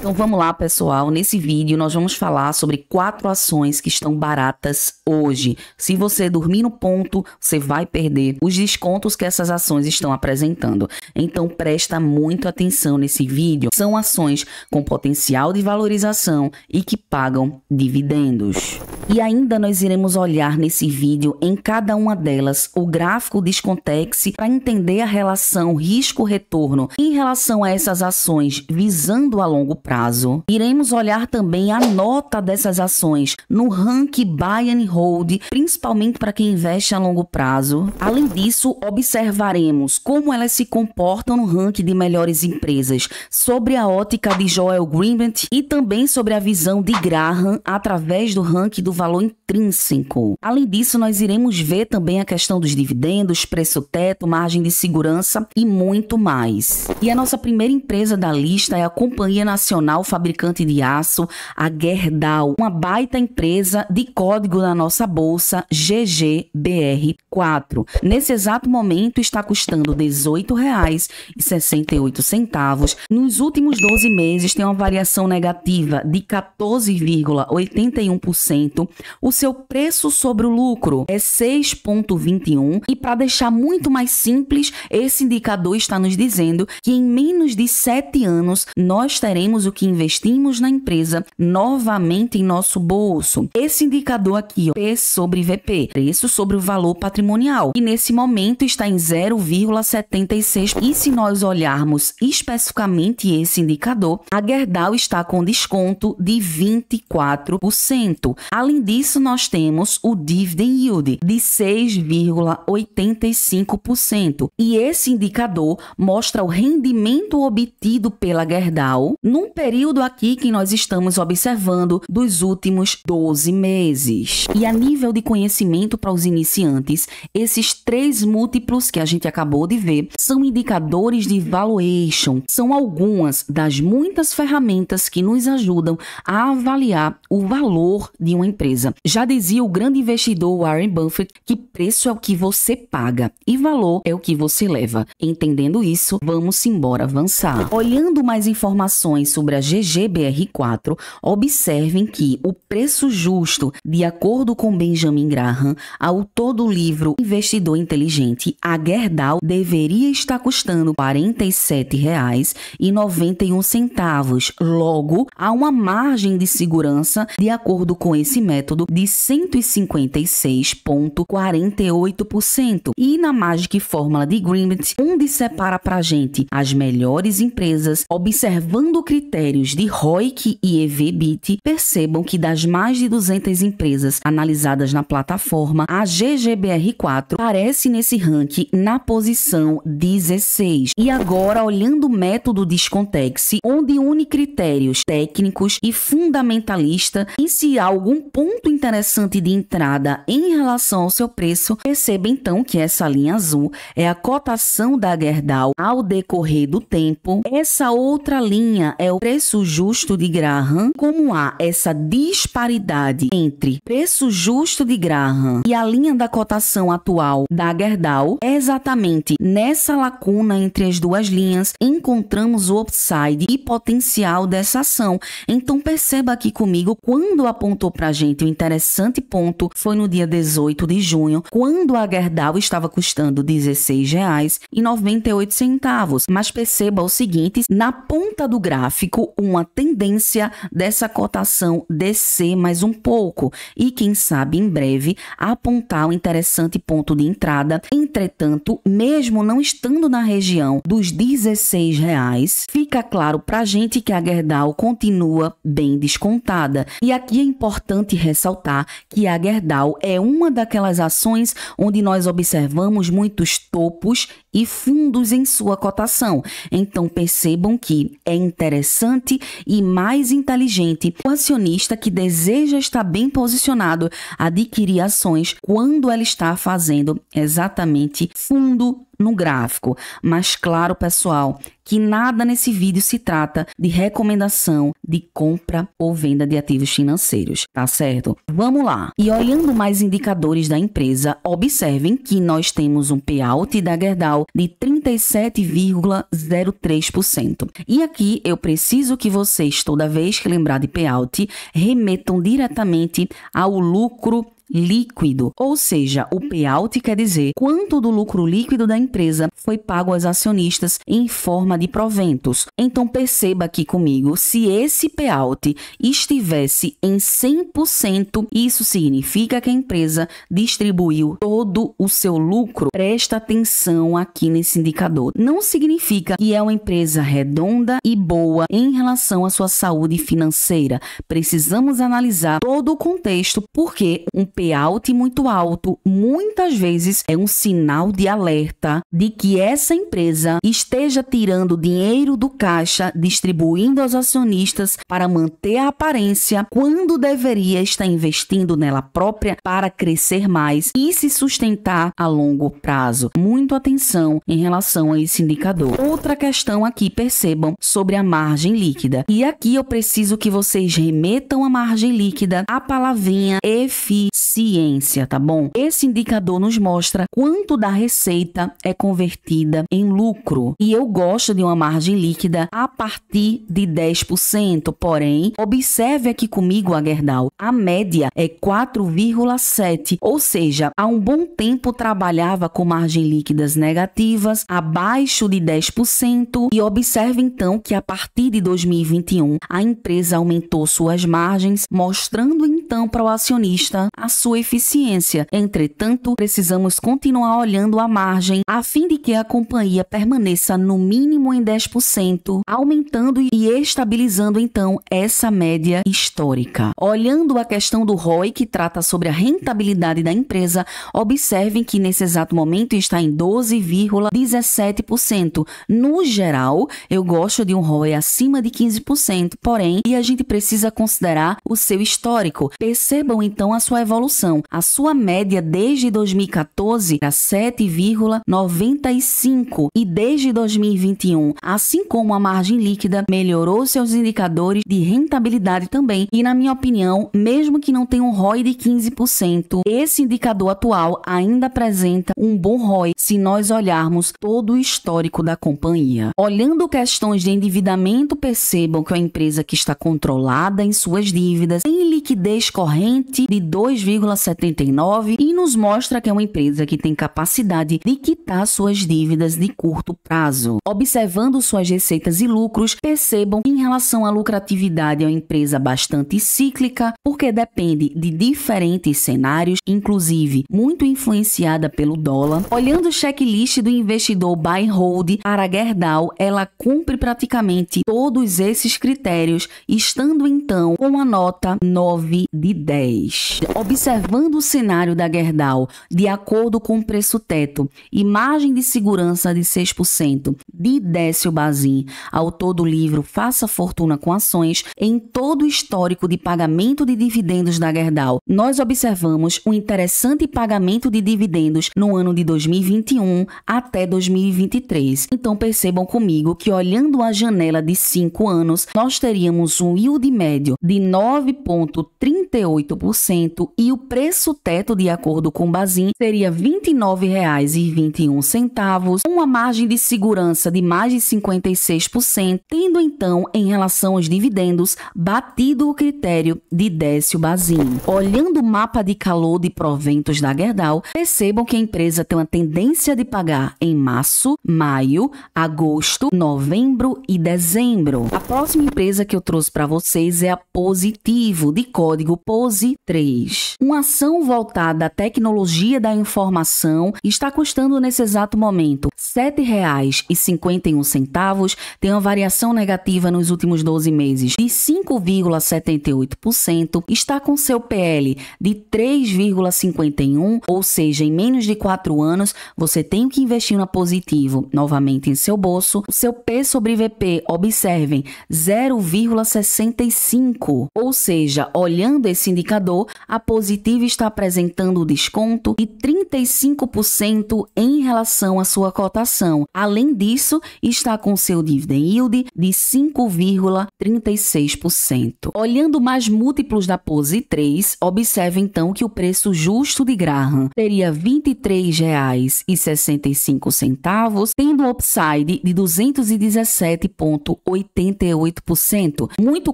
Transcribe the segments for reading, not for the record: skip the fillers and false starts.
Então vamos lá, pessoal. Nesse vídeo nós vamos falar sobre 4 ações que estão baratas hoje. Se você dormir no ponto, você vai perder os descontos que essas ações estão apresentando. Então presta muito atenção nesse vídeo. São ações com potencial de valorização e que pagam dividendos. E ainda nós iremos olhar nesse vídeo em cada uma delas o gráfico Discontex para entender a relação risco-retorno em relação a essas ações visando a longo prazo. Iremos olhar também a nota dessas ações no ranking Buy and Hold, principalmente para quem investe a longo prazo. Além disso, observaremos como elas se comportam no ranking de melhores empresas, sobre a ótica de Joel Greenblatt e também sobre a visão de Graham através do ranking do valor intrínseco. Além disso, nós iremos ver também a questão dos dividendos, preço-teto, margem de segurança e muito mais. E a nossa primeira empresa da lista é a Companhia Nacional Fabricante de Aço, a Gerdau, uma baita empresa de código na nossa bolsa GGBR4. Nesse exato momento está custando R$ 18,68. Nos últimos 12 meses tem uma variação negativa de 14,81%. O seu preço sobre o lucro é 6,21 e para deixar muito mais simples, esse indicador está nos dizendo que em menos de 7 anos nós teremos o que investimos na empresa novamente em nosso bolso. Esse indicador aqui, ó, P sobre VP, preço sobre o valor patrimonial, e nesse momento está em 0,76. E se nós olharmos especificamente esse indicador, a Gerdau está com desconto de 24%. Além disso, nós temos o Dividend Yield de 6,85%. E esse indicador mostra o rendimento obtido pela Gerdau num período aqui que nós estamos observando dos últimos 12 meses. E a nível de conhecimento para os iniciantes, esses 3 múltiplos que a gente acabou de ver são indicadores de valuation. São algumas das muitas ferramentas que nos ajudam a avaliar o valor de uma empresa. Já dizia o grande investidor Warren Buffett que preço é o que você paga e valor é o que você leva. Entendendo isso, vamos embora avançar. Olhando mais informações sobre a GGBR4, observem que o preço justo, de acordo com Benjamin Graham, autor do livro Investidor Inteligente, a Gerdau deveria estar custando R$ 47,91. Logo, há uma margem de segurança, de acordo com esse método, de 156,48%. E na Magic Fórmula de Greenblatt, onde separa para a gente as melhores empresas, observando critérios de ROIC e EV/EBITDA, percebam que das mais de 200 empresas analisadas na plataforma, a GGBR4 aparece nesse ranking na posição 16. E agora, olhando o método Discontex, onde une critérios técnicos e fundamentalista, e se há algum ponto interessante de entrada em relação ao seu preço, perceba então que essa linha azul é a cotação da Gerdau ao decorrer do tempo. Essa outra linha é o preço justo de Graham. Como há essa disparidade entre preço justo de Graham e a linha da cotação atual da Gerdau, é exatamente nessa lacuna entre as duas linhas encontramos o upside e potencial dessa ação. Então perceba aqui comigo, quando apontou para a gente o interessante ponto foi no dia 18 de junho, quando a Gerdau estava custando R$ 16,98. Mas perceba o seguinte, na ponta do gráfico, uma tendência dessa cotação descer mais um pouco e quem sabe em breve apontar um interessante ponto de entrada. Entretanto, mesmo não estando na região dos R$ 16, fica claro para a gente que a Gerdau continua bem descontada. E aqui é importante ressaltar que a Gerdau é uma daquelas ações onde nós observamos muitos topos e fundos em sua cotação. Então percebam que é interessante e mais inteligente o acionista que deseja estar bem posicionado adquirir ações quando ela está fazendo exatamente fundo no gráfico. Mas claro, pessoal, que nada nesse vídeo se trata de recomendação de compra ou venda de ativos financeiros, tá certo? Vamos lá. E olhando mais indicadores da empresa, observem que nós temos um payout da Gerdau de 37,03%. E aqui eu preciso que vocês, toda vez que lembrar de payout, remetam diretamente ao lucro líquido, ou seja, o payout quer dizer quanto do lucro líquido da empresa foi pago aos acionistas em forma de proventos. Então perceba aqui comigo, se esse payout estivesse em 100%, isso significa que a empresa distribuiu todo o seu lucro. Presta atenção aqui nesse indicador. Não significa que é uma empresa redonda e boa em relação à sua saúde financeira. Precisamos analisar todo o contexto, porque um payout muito alto muitas vezes é um sinal de alerta de que essa empresa esteja tirando dinheiro do caixa, distribuindo aos acionistas para manter a aparência, quando deveria estar investindo nela própria para crescer mais e se sustentar a longo prazo. Muito atenção em relação a esse indicador. Outra questão aqui, percebam, sobre a margem líquida. E aqui eu preciso que vocês remetam a margem líquida à palavrinha eficiência, tá bom? Esse indicador nos mostra quanto da receita é convertida em lucro. E eu gosto de uma margem líquida a partir de 10%. Porém, observe aqui comigo a Gerdau. A média é 4,7%. Ou seja, há um bom tempo trabalhava com margens líquidas negativas, abaixo de 10%. E observe então que a partir de 2021, a empresa aumentou suas margens, mostrando então para o acionista a sua eficiência. Entretanto, precisamos continuar olhando a margem a fim de que a companhia permaneça no mínimo em 10%, aumentando e estabilizando então essa média histórica. Olhando a questão do ROI, que trata sobre a rentabilidade da empresa, observem que nesse exato momento está em 12,17%. No geral, eu gosto de um ROI acima de 15%, porém, e a gente precisa considerar o seu histórico. Percebam então a sua evolução. A sua média desde 2014 era 7,95% e desde 2021, assim como a margem líquida, melhorou seus indicadores de rentabilidade também. E na minha opinião, mesmo que não tenha um ROI de 15%, esse indicador atual ainda apresenta um bom ROI se nós olharmos todo o histórico da companhia. Olhando questões de endividamento, percebam que é uma empresa que está controlada em suas dívidas, tem liquidez corrente de 2,79 e nos mostra que é uma empresa que tem capacidade de quitar suas dívidas de curto prazo. Observando suas receitas e lucros, percebam que em relação à lucratividade é uma empresa bastante cíclica, porque depende de diferentes cenários, inclusive muito influenciada pelo dólar. Olhando o checklist do investidor Buy and Hold, para a Gerdau, ela cumpre praticamente todos esses critérios, estando então com a nota 9 de 10. Observando o cenário da Gerdau, de acordo com o preço teto e margem de segurança de 6% de Décio Bazin, autor do livro Faça Fortuna com Ações, em todo o histórico de pagamento de dividendos da Gerdau, nós observamos um interessante pagamento de dividendos no ano de 2021 até 2023. Então percebam comigo que olhando a janela de 5 anos, nós teríamos um yield médio de 9,38% e o preço teto, de acordo com Bazin, seria R$ 29,21, uma margem de segurança de mais de 56%, tendo então, em relação aos dividendos, batido o critério de Décio Bazin. Olhando o mapa de calor de proventos da Gerdau, percebam que a empresa tem uma tendência de pagar em março, maio, agosto, novembro e dezembro. A próxima empresa que eu trouxe para vocês é a Positivo, de código POSI3. Uma ação voltada à tecnologia da informação está custando nesse exato momento R$ 7,51, tem uma variação negativa nos últimos 12 meses de 5,78%, está com seu PL de 3,51, ou seja, em menos de 4 anos, você tem que investir na Positivo novamente em seu bolso. O seu P sobre VP, observem, 0,65, ou seja, olhando esse indicador, a Positivo Positivo está apresentando desconto de 35% em relação à sua cotação. Além disso, está com seu dividend yield de 5,36%. Olhando mais múltiplos da Pose 3, observe então que o preço justo de Graham teria R$ 23,65, tendo um upside de 217,88%. Muito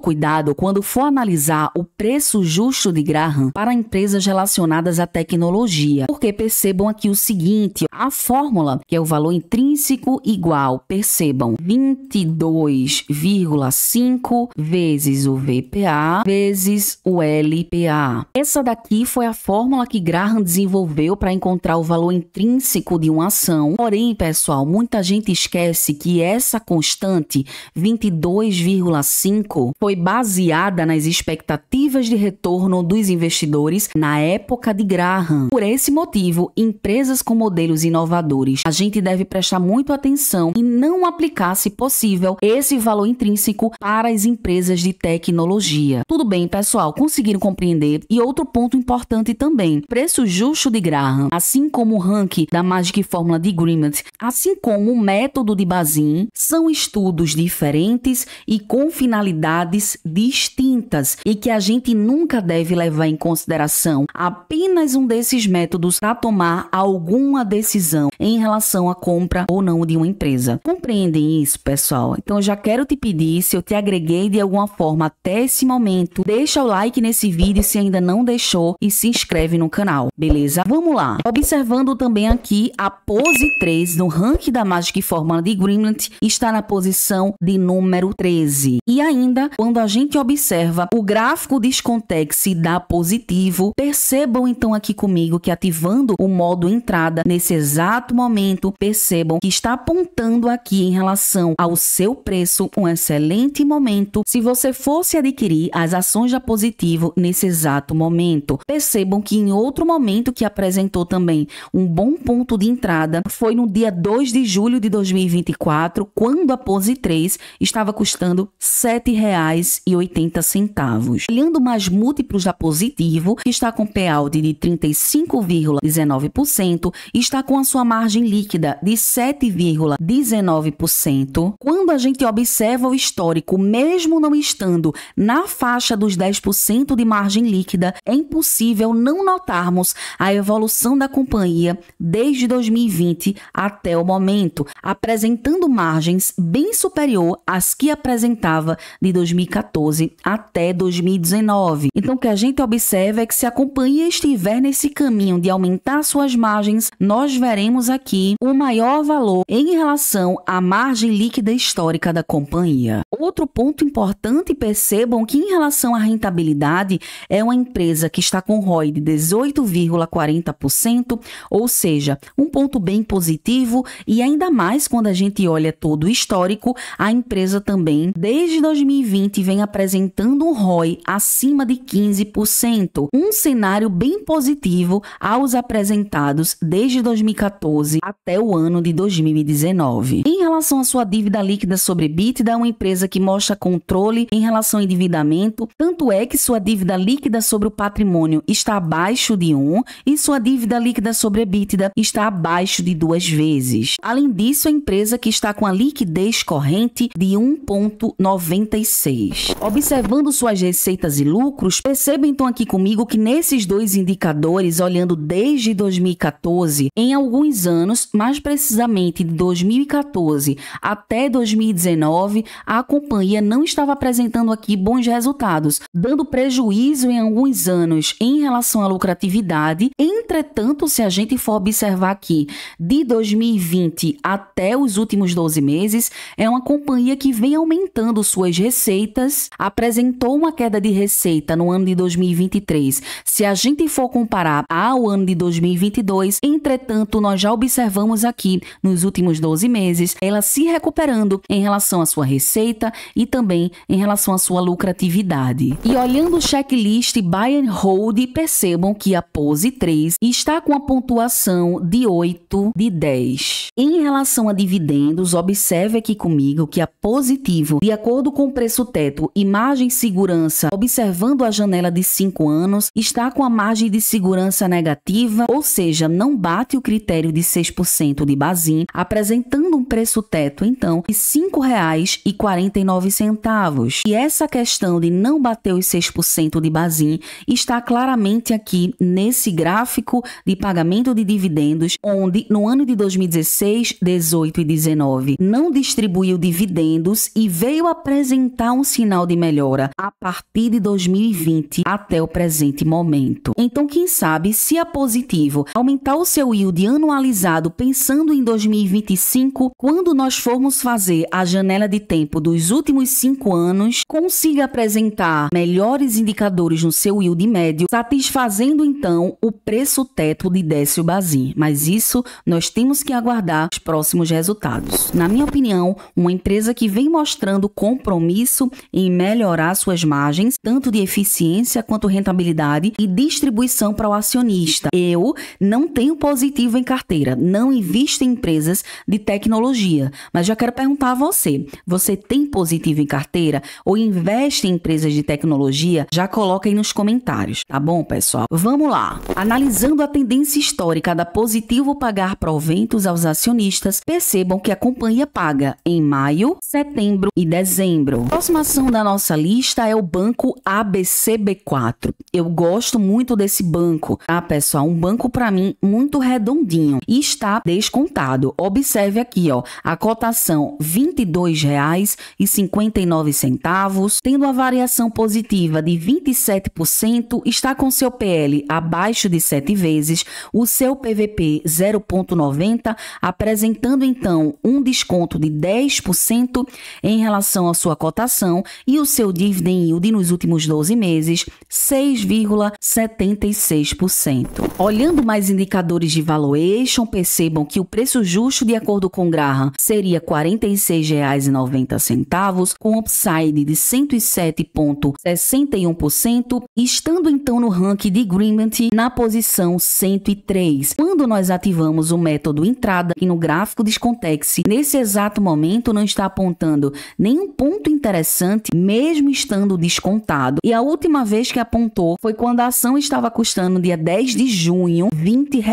cuidado quando for analisar o preço justo de Graham para empresas relacionadas à tecnologia, porque percebam aqui o seguinte, a fórmula, que é o valor intrínseco igual, percebam, 22,5 vezes o VPA vezes o LPA. Essa daqui foi a fórmula que Graham desenvolveu para encontrar o valor intrínseco de uma ação. Porém, pessoal, muita gente esquece que essa constante, 22,5, foi baseada nas expectativas de retorno dos investidores na época de Graham. Por esse motivo, empresas com modelos inovadores, a gente deve prestar muito atenção e não aplicar, se possível, esse valor intrínseco para as empresas de tecnologia. Tudo bem, pessoal? Conseguiram compreender? E outro ponto importante também, preço justo de Graham, assim como o ranking da Magic Fórmula de Agreement, assim como o método de Bazin, são estudos diferentes e com finalidades distintas e que a gente nunca deve levar em consideração apenas um desses métodos para tomar alguma decisão em relação à compra ou não de uma empresa. Compreendem isso, pessoal? Então eu já quero te pedir, se eu te agreguei de alguma forma até esse momento, deixa o like nesse vídeo se ainda não deixou e se inscreve no canal, beleza? Vamos lá. Observando também aqui a Pose 3 no ranking da Magic Fórmula de Agreement está na posição de número 13. E ainda, quando a gente observa o gráfico Descontex da Positivo, percebam então aqui comigo que ativando o modo entrada nesse exato momento, percebam que está apontando aqui em relação ao seu preço um excelente momento se você fosse adquirir as ações da Positivo nesse exato momento. Percebam que em outro momento que apresentou também um bom ponto de entrada foi no dia 2 de julho de 2024, quando a Pose 3 estava custando R$ 7,80. Olhando mais múltiplos da Positivo, que está com payout de 35,19%, está com a sua margem líquida de 7,19%. Quando a gente observa o histórico, mesmo não estando na faixa dos 10% de margem líquida, é impossível não notarmos a evolução da companhia desde 2020 até o momento, apresentando margens bem superior às que apresentava de 2014 até 2019. Então, o que a gente observa é que se a companhia estiver nesse caminho de aumentar suas margens, nós veremos aqui o maior valor em relação à margem líquida histórica da companhia. Outro ponto importante, percebam que em relação à rentabilidade, é uma empresa que está com ROI de 18,40%, ou seja, um ponto bem positivo, e ainda mais quando a gente olha todo o histórico, a empresa também, desde 2020, vem apresentando um ROI acima de 15%, um cenário bem positivo aos apresentados desde 2014 até o ano de 2019. Em relação à sua dívida líquida sobre EBITDA, é uma empresa que mostra controle em relação ao endividamento, tanto é que sua dívida líquida sobre o patrimônio está abaixo de 1 e sua dívida líquida sobre EBITDA está abaixo de 2 vezes. Além disso, a empresa que está com a liquidez corrente de 1,96. Observando suas receitas e lucros, perceba então aqui comigo que nesses dois indicadores, olhando desde 2014, em alguns anos, mais precisamente de 2014 até 2019, a companhia não estava apresentando aqui bons resultados, dando prejuízo em alguns anos em relação à lucratividade. Entretanto, se a gente for observar aqui de 2020 até os últimos 12 meses, é uma companhia que vem aumentando suas receitas, apresentou uma queda de receita no ano de 2023. Se a gente for comparar ao ano de 2022, entretanto, nós já observamos aqui nos últimos 12 meses ela se recuperando em relação à sua receita e também em relação à sua lucratividade. E olhando o checklist Buy and Hold, percebam que a Pose 3 está com a pontuação de 8 de 10. Em relação a dividendos, observe aqui comigo que a Positivo, de acordo com o preço teto e margem segurança, observando a janela de 5 anos, anos, está com a margem de segurança negativa, ou seja, não bate o critério de 6% de Bazin, apresentando um preço teto, então, de R$ 5,49. E essa questão de não bater os 6% de Bazin está claramente aqui nesse gráfico de pagamento de dividendos, onde no ano de 2016, 18 e 19 não distribuiu dividendos e veio apresentar um sinal de melhora a partir de 2020 até o presente momento. Então, quem sabe, se é positivo aumentar o seu yield anualizado pensando em 2025, quando nós formos fazer a janela de tempo dos últimos 5 anos, consiga apresentar melhores indicadores no seu yield médio, satisfazendo então o preço teto de Décio Bazin. Mas isso nós temos que aguardar os próximos resultados. Na minha opinião, uma empresa que vem mostrando compromisso em melhorar suas margens, tanto de eficiência quanto rentabilidade e distribuição para o acionista. Eu não tenho positivo em carteira, não invisto em empresas de tecnologia, mas já quero perguntar a você, você tem positivo em carteira ou investe em empresas de tecnologia? Já coloca aí nos comentários, tá bom, pessoal? Vamos lá. Analisando a tendência histórica da Positivo pagar proventos aos acionistas, percebam que a companhia paga em maio, setembro e dezembro. A próxima ação da nossa lista é o banco ABCB4. Eu gosto muito desse banco, tá, pessoal? Um banco para mim muito redondinho e está descontado. Observe aqui, ó, a cotação R$ 22,59, tendo a variação positiva de 27%, está com seu PL abaixo de 7 vezes, o seu PVP 0,90, apresentando então um desconto de 10% em relação à sua cotação e o seu dividend yield nos últimos 12 meses, 6,76%. Olhando mais indicadores de valuation, percebam que o preço justo, de acordo com Graham, seria R$ 46,90, com upside de 107,61%, estando então no ranking de Agreement na posição 103. Quando nós ativamos o método entrada aqui no gráfico Descontex, nesse exato momento não está apontando nenhum ponto interessante, mesmo estando descontado. E a última vez que apontou foi quando a ação estava custando, dia 10 de junho, R$ 20.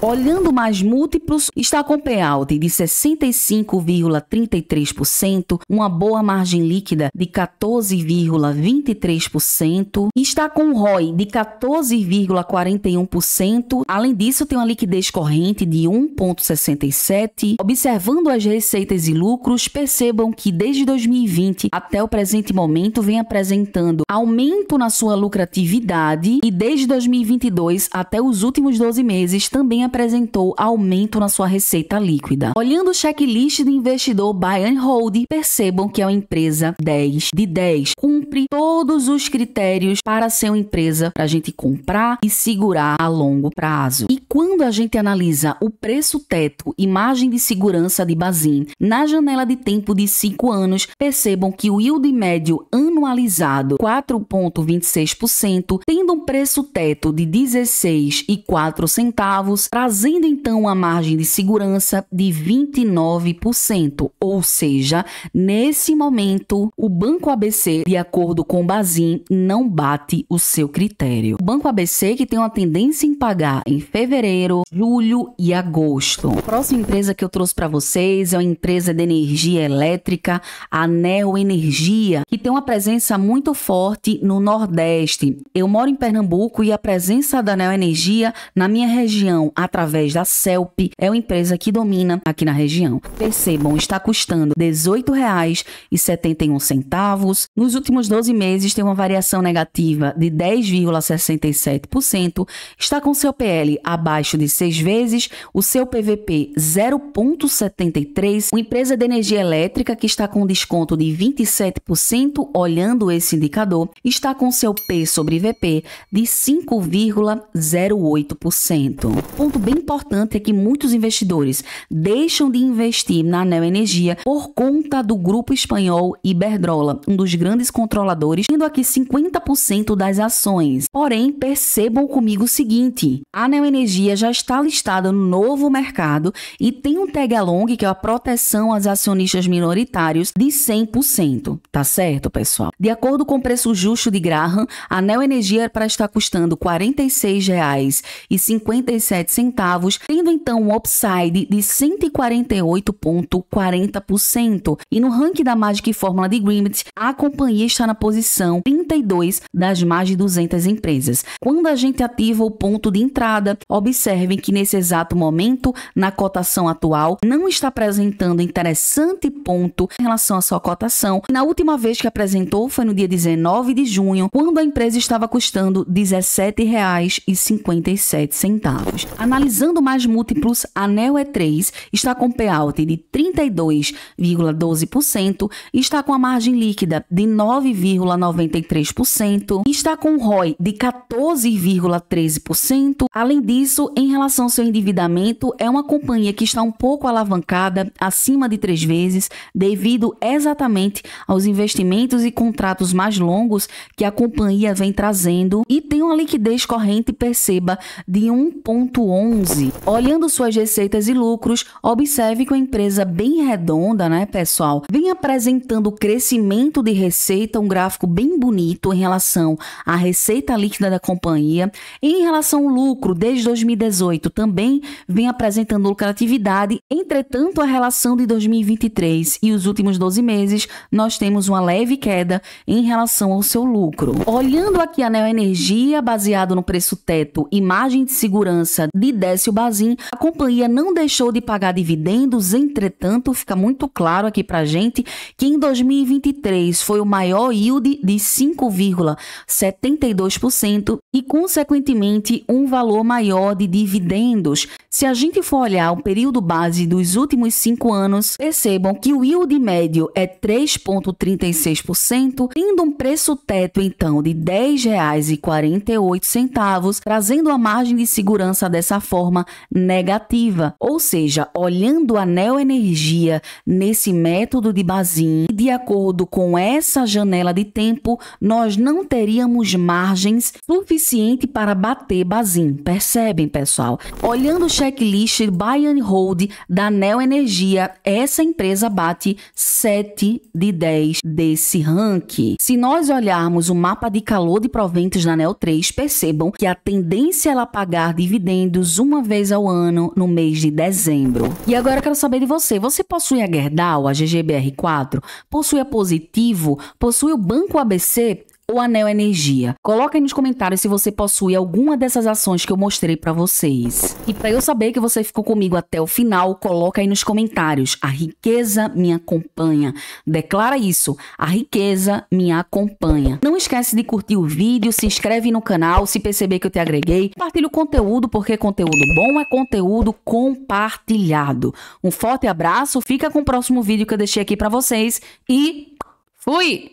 Olhando mais múltiplos, está com payout de 65,33%, uma boa margem líquida de 14,23%, está com ROI de 14,41%. Além disso, tem uma liquidez corrente de 1,67%. Observando as receitas e lucros, percebam que desde 2020 até o presente momento vem apresentando aumento na sua lucratividade e desde 2022 até os últimos 12 meses também apresentou aumento na sua receita líquida. Olhando o checklist do investidor Buy and Hold, percebam que é uma empresa 10 de 10. Cumpre todos os critérios para ser uma empresa para a gente comprar e segurar a longo prazo. E quando a gente analisa o preço teto e margem de segurança de Bazin na janela de tempo de 5 anos, percebam que o yield médio anualizado 4,26%, tendo um preço teto de 16,04, trazendo então uma margem de segurança de 29%. Ou seja, nesse momento, o Banco ABC, de acordo com o Bazin, não bate o seu critério. O Banco ABC que tem uma tendência em pagar em fevereiro, julho e agosto. A próxima empresa que eu trouxe para vocês é uma empresa de energia elétrica, a Neoenergia, que tem uma presença muito forte no Nordeste. Eu moro em Pernambuco e a presença da Neoenergia na minha região, através da CELP, é uma empresa que domina aqui na região. Percebam, está custando R$ 18,71. Nos últimos 12 meses tem uma variação negativa de 10,67%, está com seu PL abaixo de 6 vezes, o seu PVP 0,73, uma empresa de energia elétrica que está com desconto de 27%, olhando esse indicador, está com seu P sobre VP de 5,08%. Ponto bem importante é que muitos investidores deixam de investir na Neoenergia por conta do grupo espanhol Iberdrola, um dos grandes controladores, tendo aqui 50% das ações. Porém, percebam comigo o seguinte, a Neoenergia já está listada no novo mercado e tem um tag along, que é a proteção aos acionistas minoritários, de 100%. Tá certo, pessoal? De acordo com o preço justo de Graham, a Neo Energia era para estar custando R$ 46,57, tendo então um upside de 148,40%. E no ranking da Magic Fórmula de Greenwich, a companhia está na posição 32 das mais de 200 empresas. Quando a gente ativa o ponto de entrada, observem que nesse exato momento, na cotação atual, não está apresentando interessante ponto em relação à sua cotação. Na última vez que apresentou foi no dia 19 de junho, quando a empresa estava custando R$ 17,57. Analisando mais múltiplos, a Neo E3 está com payout de 32,12%, está com a margem líquida de 9,93% e está com ROI de 14,13%. Além disso, em relação ao seu endividamento, é uma companhia que está um pouco alavancada, acima de 3 vezes, devido exatamente aos investimentos e contratos mais longos que a companhia vem trazendo, e tem uma liquidez corrente, perceba, de 1,11. Olhando suas receitas e lucros, observe que uma empresa bem redonda, né, pessoal, vem apresentando crescimento de receita, um gráfico bem bonito em relação à receita líquida da companhia. Em relação ao lucro, desde 2018 também vem apresentando lucratividade. Entretanto, a relação de 2023 e os últimos 12 meses, nós temos uma leve queda em relação ao seu lucro. Olhando aqui a Neo Energia, baseado no preço teto e margem de segurança de Décio Bazin, a companhia não deixou de pagar dividendos. Entretanto, fica muito claro aqui pra gente que em 2023 foi o maior yield de 5,72% e, consequentemente, um valor maior de dividendos. Se a gente for olhar o período base dos últimos 5 anos, percebam que o yield médio é 3,36%, tendo um preço teto, então, de R$ 10,48, trazendo a margem de segurança dessa forma negativa. Ou seja, olhando a Neo Energia nesse método de Bazin, de acordo com essa janela de tempo, nós não teríamos margens suficiente para bater Bazin. Percebem, pessoal? Olhando o checklist Buy and Hold da Neo Energia, essa empresa bate 7 de 10 desse ranking. Se nós olharmos o mapa de calor de proventos da Neo 3, percebam que a tendência é ela pagar dividendos uma vez ao ano no mês de dezembro. E agora eu quero saber de você. Você possui a Gerdau, a GGBR4? Possui a Positivo? Possui o Banco ABC? Ou a Neo Energia? Coloca aí nos comentários se você possui alguma dessas ações que eu mostrei para vocês. E para eu saber que você ficou comigo até o final, coloca aí nos comentários: a riqueza me acompanha. Declara isso: a riqueza me acompanha. Não esquece de curtir o vídeo, se inscreve no canal se perceber que eu te agreguei. Compartilha o conteúdo, porque conteúdo bom é conteúdo compartilhado. Um forte abraço, fica com o próximo vídeo que eu deixei aqui para vocês e fui!